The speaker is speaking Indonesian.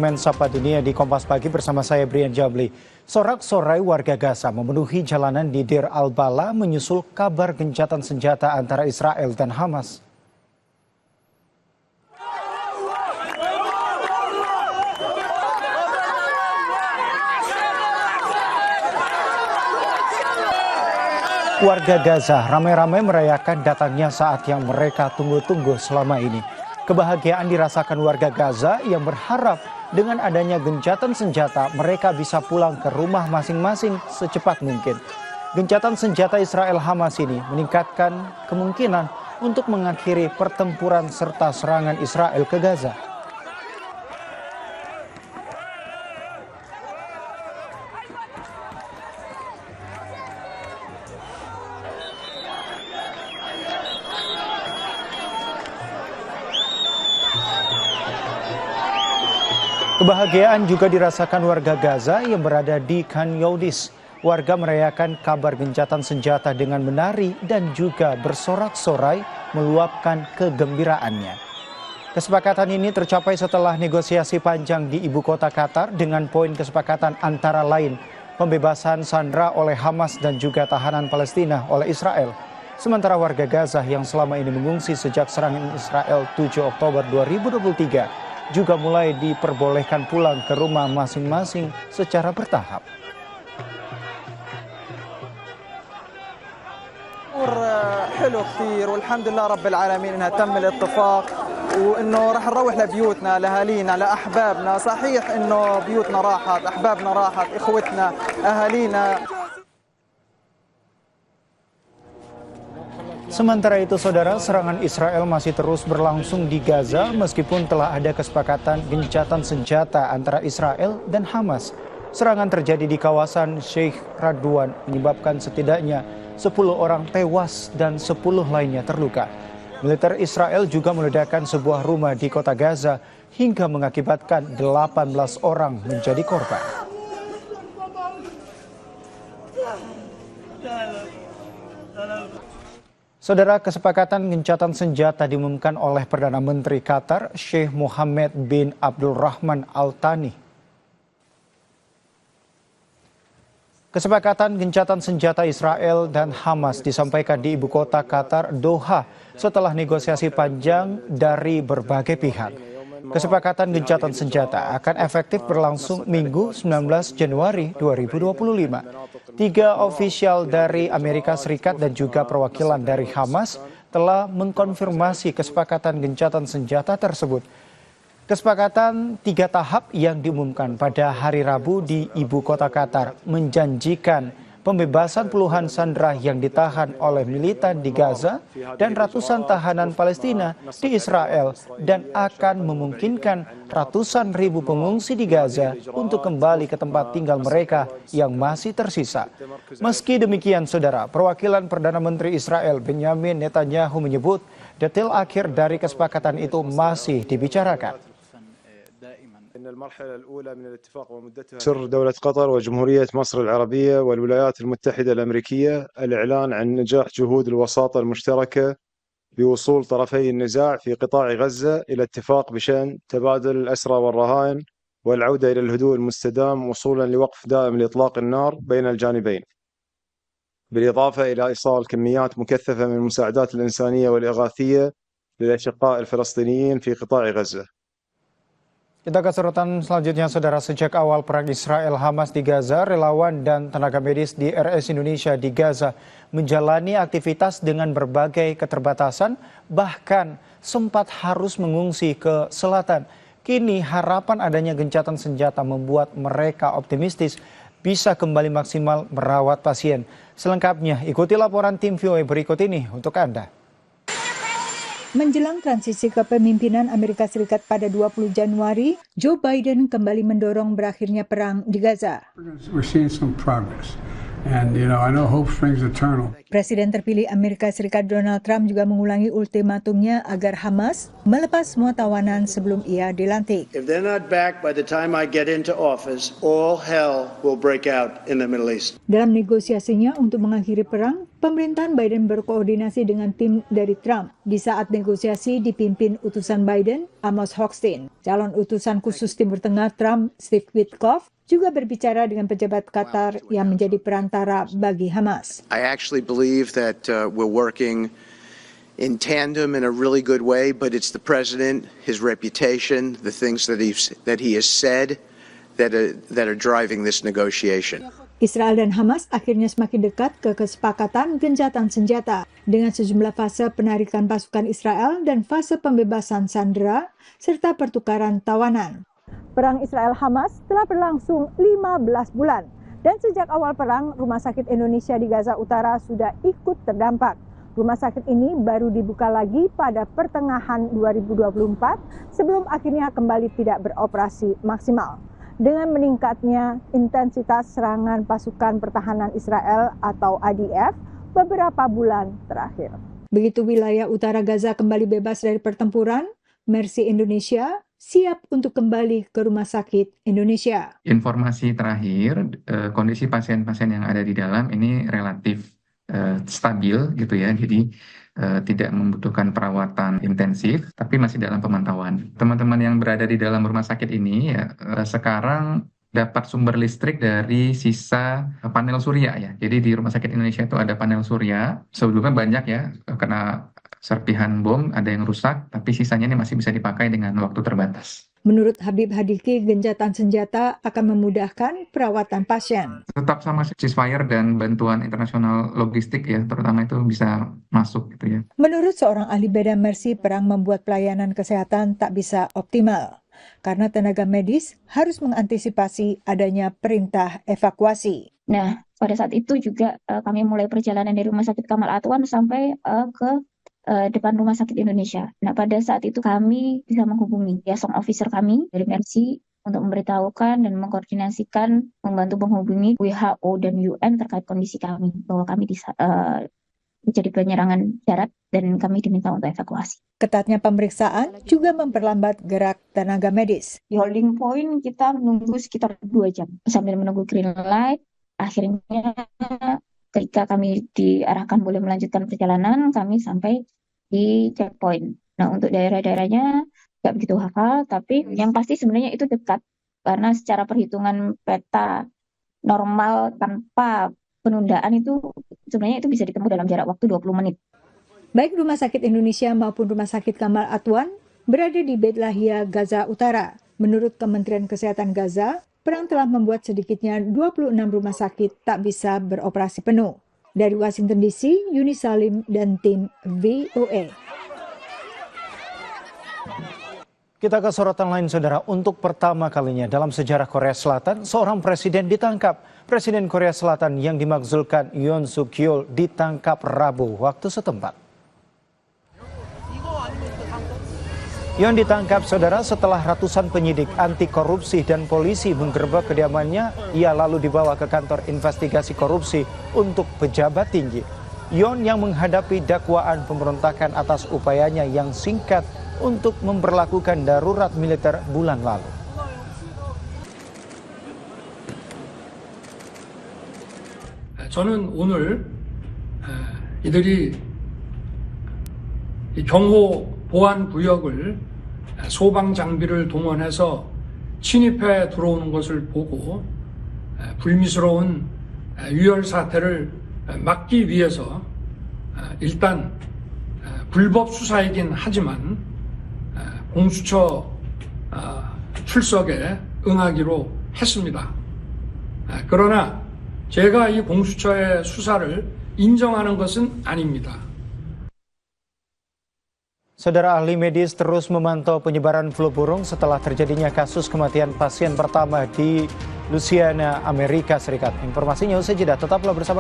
segmen Sapa Dunia di Kompas Pagi bersama saya Brian Jabli. Sorak-sorai warga Gaza memenuhi jalanan di Deir al-Bala menyusul kabar gencatan senjata antara Israel dan Hamas. Warga Gaza ramai-ramai merayakan datangnya saat yang mereka tunggu-tunggu selama ini. Kebahagiaan dirasakan warga Gaza yang berharap dengan adanya gencatan senjata mereka bisa pulang ke rumah masing-masing secepat mungkin. Gencatan senjata Israel Hamas ini meningkatkan kemungkinan untuk mengakhiri pertempuran serta serangan Israel ke Gaza. Kebahagiaan juga dirasakan warga Gaza yang berada di Khan Younis. Warga merayakan kabar gencatan senjata dengan menari dan juga bersorak-sorai meluapkan kegembiraannya. Kesepakatan ini tercapai setelah negosiasi panjang di ibu kota Qatar dengan poin kesepakatan antara lain pembebasan sandera oleh Hamas dan juga tahanan Palestina oleh Israel. Sementara warga Gaza yang selama ini mengungsi sejak serangan Israel 7 Oktober 2023 juga mulai diperbolehkan pulang ke rumah masing-masing secara bertahap. حلو كثير والحمد لله رب العالمين انها تم الاتفاق وانه راح نروح لبيوتنا لاهالينا لاحبابنا صحيح انه بيوتنا راحت احبابنا راحت اخوتنا اهالينا. Sementara itu, saudara, serangan Israel masih terus berlangsung di Gaza meskipun telah ada kesepakatan gencatan senjata antara Israel dan Hamas. Serangan terjadi di kawasan Sheikh Radwan menyebabkan setidaknya 10 orang tewas dan 10 lainnya terluka. Militer Israel juga meledakkan sebuah rumah di kota Gaza hingga mengakibatkan 18 orang menjadi korban. Saudara, kesepakatan gencatan senjata diumumkan oleh Perdana Menteri Qatar, Sheikh Mohammed bin Abdulrahman Al Thani. Kesepakatan gencatan senjata Israel dan Hamas disampaikan di ibu kota Qatar, Doha, setelah negosiasi panjang dari berbagai pihak. Kesepakatan gencatan senjata akan efektif berlangsung Minggu 19 Januari 2025. 3 ofisial dari Amerika Serikat dan juga perwakilan dari Hamas telah mengkonfirmasi kesepakatan gencatan senjata tersebut. Kesepakatan 3 tahap yang diumumkan pada hari Rabu di ibu kota Qatar menjanjikan pembebasan puluhan sandera yang ditahan oleh militan di Gaza dan ratusan tahanan Palestina di Israel dan akan memungkinkan ratusan ribu pengungsi di Gaza untuk kembali ke tempat tinggal mereka yang masih tersisa. Meski demikian, saudara, perwakilan Perdana Menteri Israel Benjamin Netanyahu menyebut detail akhir dari kesepakatan itu masih dibicarakan. المرحلة الأولى من الاتفاق ومدتها سر دولة قطر وجمهورية مصر العربية والولايات المتحدة الأمريكية الإعلان عن نجاح جهود الوساطة المشتركة بوصول طرفي النزاع في قطاع غزة إلى اتفاق بشأن تبادل الأسرى والرهائن والعودة إلى الهدوء المستدام وصولا لوقف دائم لإطلاق النار بين الجانبين، بالإضافة إلى إيصال كميات مكثفة من المساعدات الإنسانية والإغاثية للأشقاء الفلسطينيين في قطاع غزة. Kita ke sorotan selanjutnya, saudara. Sejak awal perang Israel-Hamas di Gaza, relawan dan tenaga medis di RS Indonesia di Gaza menjalani aktivitas dengan berbagai keterbatasan, bahkan sempat harus mengungsi ke selatan. Kini harapan adanya gencatan senjata membuat mereka optimistis bisa kembali maksimal merawat pasien. Selengkapnya ikuti laporan tim VOA berikut ini untuk Anda. Menjelang transisi kepemimpinan Amerika Serikat pada 20 Januari, Joe Biden kembali mendorong berakhirnya perang di Gaza. Presiden terpilih Amerika Serikat Donald Trump juga mengulangi ultimatumnya agar Hamas melepas semua tawanan sebelum ia dilantik. If they're not back by the time I get into office, all hell will break out in the Middle East. Dalam negosiasinya untuk mengakhiri perang, pemerintahan Biden berkoordinasi dengan tim dari Trump di saat negosiasi dipimpin utusan Biden, Amos Hochstein. Calon utusan khusus Timur Tengah Trump, Steve Witkoff, juga berbicara dengan pejabat Qatar yang menjadi perantara bagi Hamas. I actually believe that we're working in tandem in a really good way, but it's the president, his reputation, the things that he has said that are driving this negotiation. Israel dan Hamas akhirnya semakin dekat ke kesepakatan gencatan senjata dengan sejumlah fase penarikan pasukan Israel dan fase pembebasan sandera serta pertukaran tawanan. Perang Israel-Hamas telah berlangsung 15 bulan dan sejak awal perang, Rumah Sakit Indonesia di Gaza Utara sudah ikut terdampak. Rumah sakit ini baru dibuka lagi pada pertengahan 2024 sebelum akhirnya kembali tidak beroperasi maksimal. Dengan meningkatnya intensitas serangan pasukan pertahanan Israel atau IDF beberapa bulan terakhir. Begitu wilayah utara Gaza kembali bebas dari pertempuran, Mercy Indonesia siap untuk kembali ke Rumah Sakit Indonesia. Informasi terakhir, kondisi pasien-pasien yang ada di dalam ini relatif stabil gitu ya, jadi tidak membutuhkan perawatan intensif, tapi masih dalam pemantauan. Teman-teman yang berada di dalam rumah sakit ini ya, sekarang dapat sumber listrik dari sisa panel surya ya. Jadi di Rumah Sakit Indonesia itu ada panel surya, sebelumnya banyak ya, kena serpihan bom, ada yang rusak, tapi sisanya ini masih bisa dipakai dengan waktu terbatas. Menurut Habib Hadiki, gencatan senjata akan memudahkan perawatan pasien. Tetap sama ceasefire dan bantuan internasional logistik ya, terutama itu bisa masuk gitu ya. Menurut seorang ahli beda Mercy, perang membuat pelayanan kesehatan tak bisa optimal karena tenaga medis harus mengantisipasi adanya perintah evakuasi. Nah, pada saat itu juga kami mulai perjalanan dari Rumah Sakit Kamal Atwan sampai ke depan Rumah Sakit Indonesia. Nah, pada saat itu kami bisa menghubungi liaison officer kami dari Mercy untuk memberitahukan dan mengkoordinasikan, membantu menghubungi WHO dan UN terkait kondisi kami, bahwa kami terjadi penyerangan darat dan kami diminta untuk evakuasi. Ketatnya pemeriksaan juga memperlambat gerak tenaga medis. Di holding point kita menunggu sekitar 2 jam sambil menunggu green light. Akhirnya ketika kami diarahkan boleh melanjutkan perjalanan, kami sampai di checkpoint. Nah, untuk daerah-daerahnya nggak begitu hafal, tapi yang pasti sebenarnya itu dekat. Karena secara perhitungan peta normal tanpa penundaan itu sebenarnya itu bisa ditempuh dalam jarak waktu 20 menit. Baik Rumah Sakit Indonesia maupun Rumah Sakit Kamal Atwan berada di Beit Lahia, Gaza Utara. Menurut Kementerian Kesehatan Gaza, perang telah membuat sedikitnya 26 rumah sakit tak bisa beroperasi penuh. Dari Washington DC, Yuni Salim dan tim VOA. Kita ke sorotan lain, saudara. Untuk pertama kalinya dalam sejarah Korea Selatan, seorang presiden ditangkap. Presiden Korea Selatan yang dimaksudkan Yoon Suk Yeol ditangkap Rabu waktu setempat. Yoon ditangkap, saudara, setelah ratusan penyidik anti korupsi dan polisi menggerebek kediamannya. Ia lalu dibawa ke kantor investigasi korupsi untuk pejabat tinggi. Yoon yang menghadapi dakwaan pemberontakan atas upayanya yang singkat untuk memberlakukan darurat militer bulan lalu. 저는 오늘 이들이 경호 보안 구역을 소방 장비를 동원해서 침입해 들어오는 것을 보고 불미스러운 유혈 사태를 막기 위해서 일단 불법 수사이긴 하지만 공수처 출석에 응하기로 했습니다. 그러나 제가 이 공수처의 수사를 인정하는 것은 아닙니다. Saudara, ahli medis terus memantau penyebaran flu burung setelah terjadinya kasus kematian pasien pertama di Louisiana, Amerika Serikat. Informasinya usai jeda, tetaplah bersama